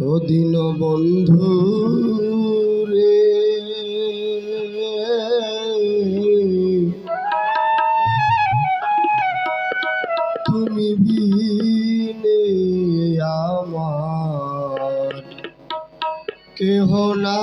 ও দিন বন্ধু রে, তুমি বিনে আমার কেহ না।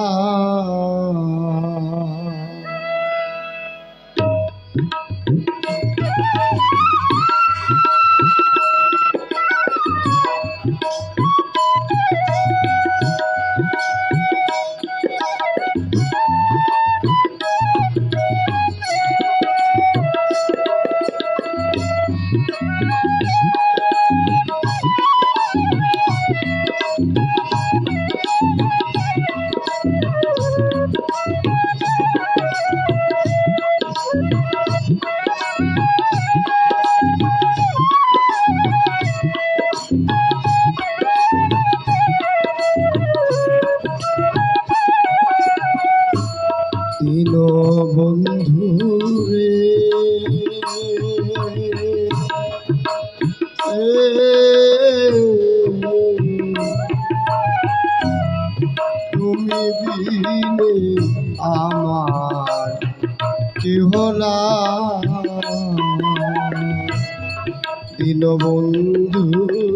দিন বন্ধু রে, তুমি বিনে আমার কেহ না। দিন বন্ধু রে,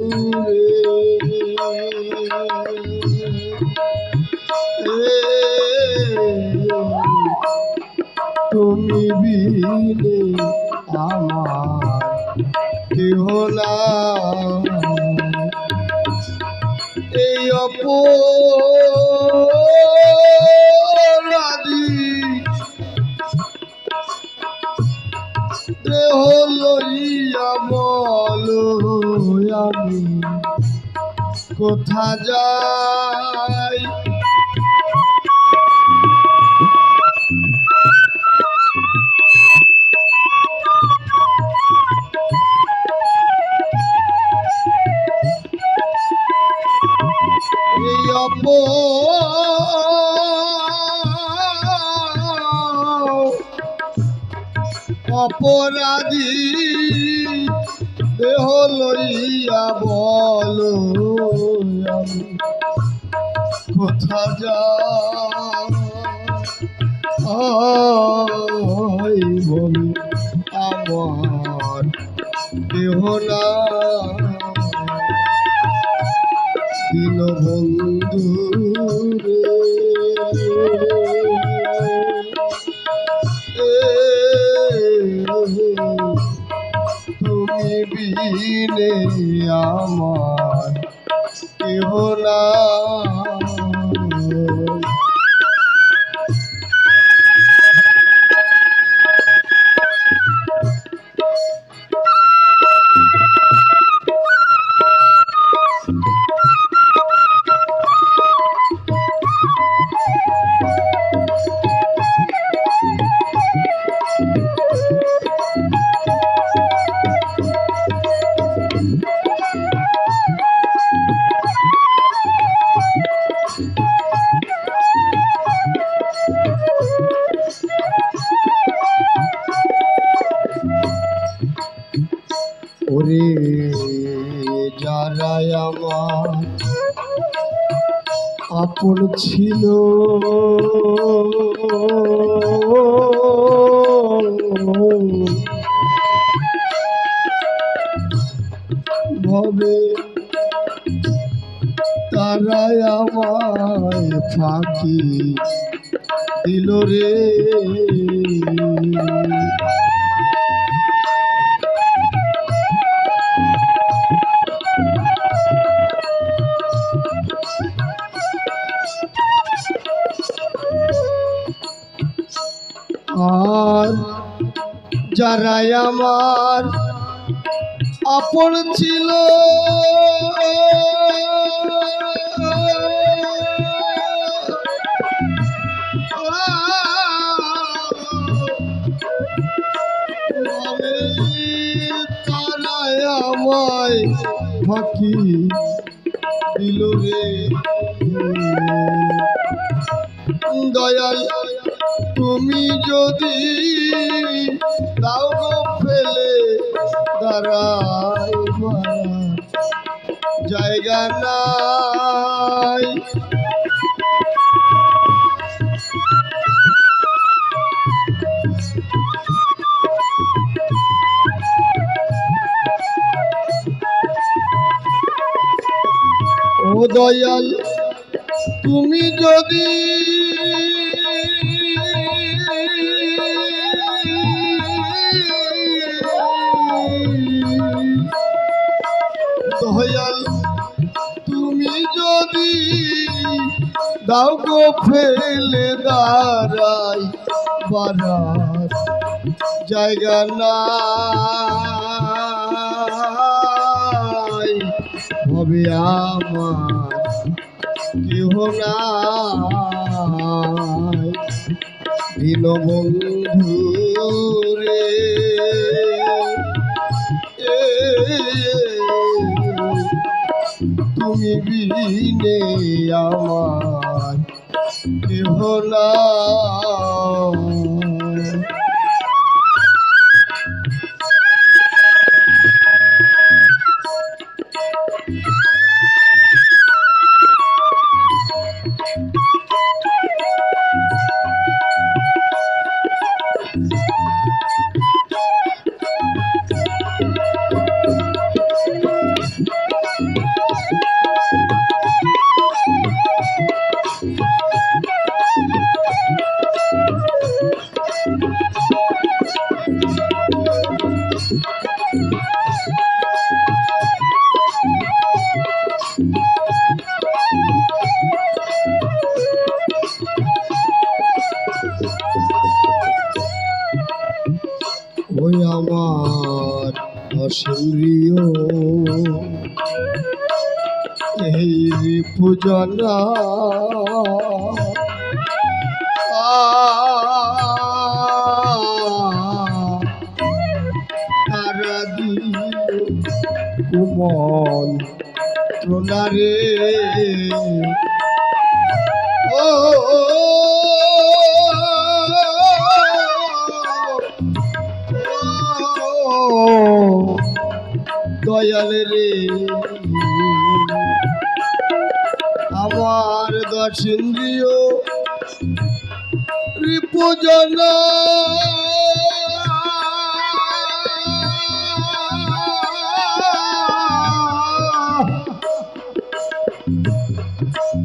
তুমি বিনে আমার কেহ না। এই অপরাধী দেহ লইয়া বলো আমি কোথা যাই। এই অপরাধী দেহ লইয়া বলো আমি কোথা যাই। বলো আমার দেহ না। দিন বন্ধু রে, তুমি বিনে আমার কেহ না। ওরে যারা আমার আপন ছিল, ভবে তারাই আমায় ফাঁকি দিল রে। আর যারাই আমার আপন ছিল, তারাই আমায় ফাঁকি দিল রে। দয়াল তুমি যদি দাও গো ফেলে দাঁড়াই জায়গা না। ও দয়াল তুমি যদি দয়াল তুমি যদি দাও গো ফেলে দাঁড়াই বাড়ার জায়গা নাই হবে আমার কেহ নাই দীনবন্ধু রে তুমি বিনে আমার কেহ নাই। ওই আমার অসুরিয় এই পূজনা তারা দিল কোমল প্রণারে ও দয়াল রে আমার দর্শিন্দ্রিয় রিপুজনা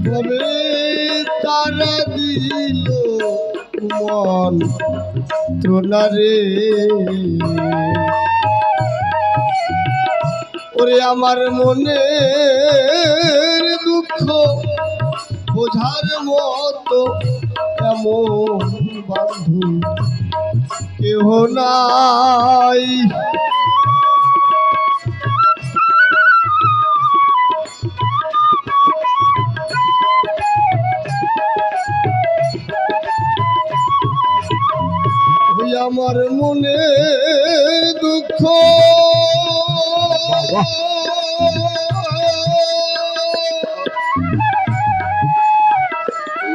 তবে তারা দিল মন ত্রোনারে ওরে আমার মনের দুঃখ বোঝার মতো এমন বন্ধু কেহ নাই ওই আমার মনের দুঃখ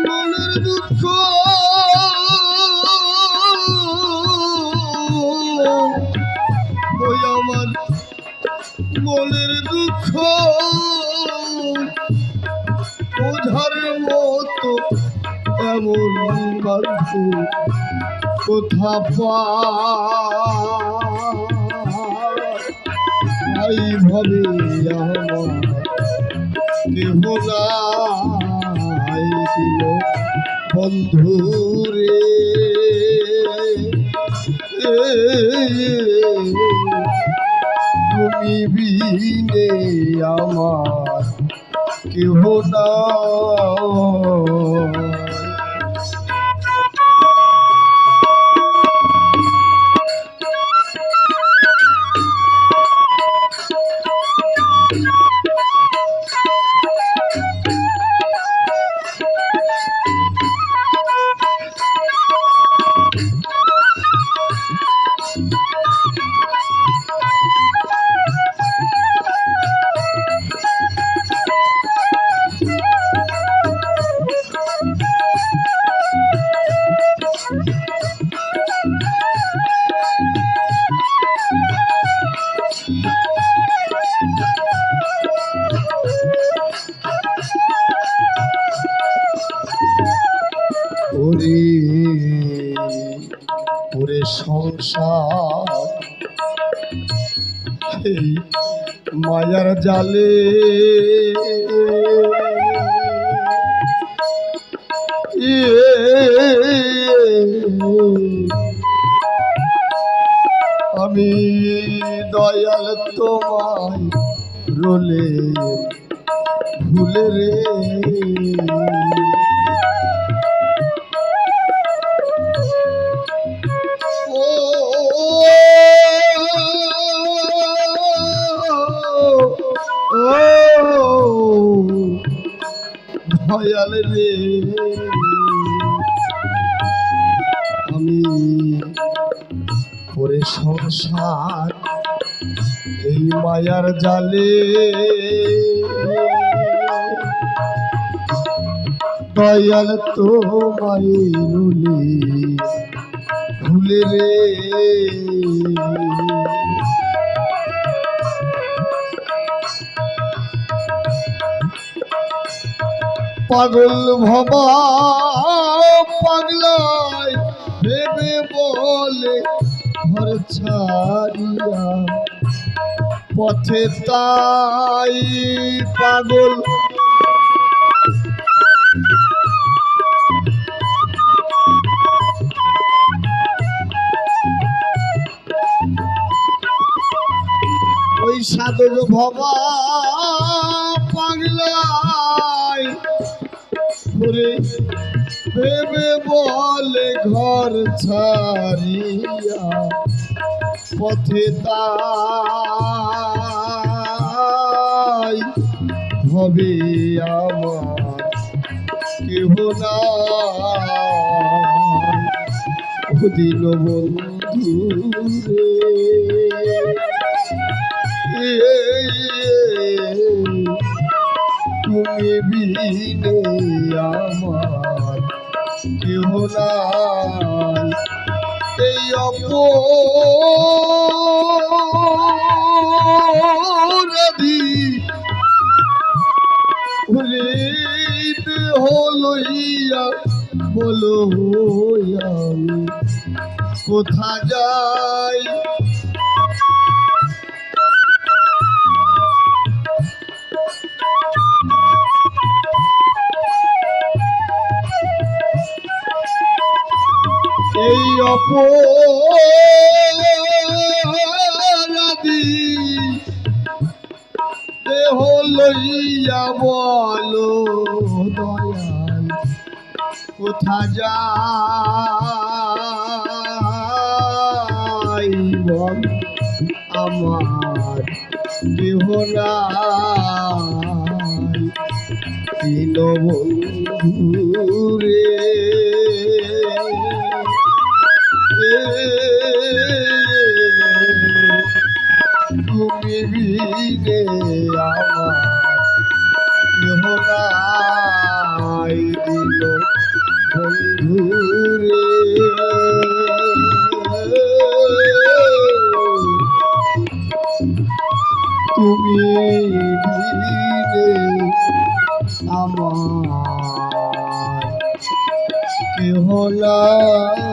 মনের দুঃখ ওই আমার মনের দুঃখ বোঝার মতো এমন বন্ধু কোথা পাই ভাবে আমার কেহ নাই দিল বন্ধু রে তুমি বিনে আমার কেহ নাই। রে ওরে সংসার এই মায়ার জালে আমি দয়াল তোমায় রোলে ভুলে রে দয়াল রে আমি ওরে সংসার এই মায়ার জালে দয়াল তোমায় রুলি ভুলে রে পাগল ভবা পাগলায় ভেবে বলে ঘর ছাড়িয়া পথে তাই পাগল ওই সাধক ভবা পাগলায় ঘুরে ভেবে বলে ঘর ছাড়িয়া পথে তাই হবে আমার কেহ না দিল বন্ধু রে তুমি বিনে আমার কেহ নাই এই অপরাধী হলইয়া বলো আমি কোথা যাই এই অপরাধী দেহ লইয়া বলো দয়াল কোথা যাই বল আমার দেহ নাই তিন বন্ধু রে তুমি বিনে আমার কেহ নাই দিল বন্ধু রে তুমি বিনে আমার কেহ নাই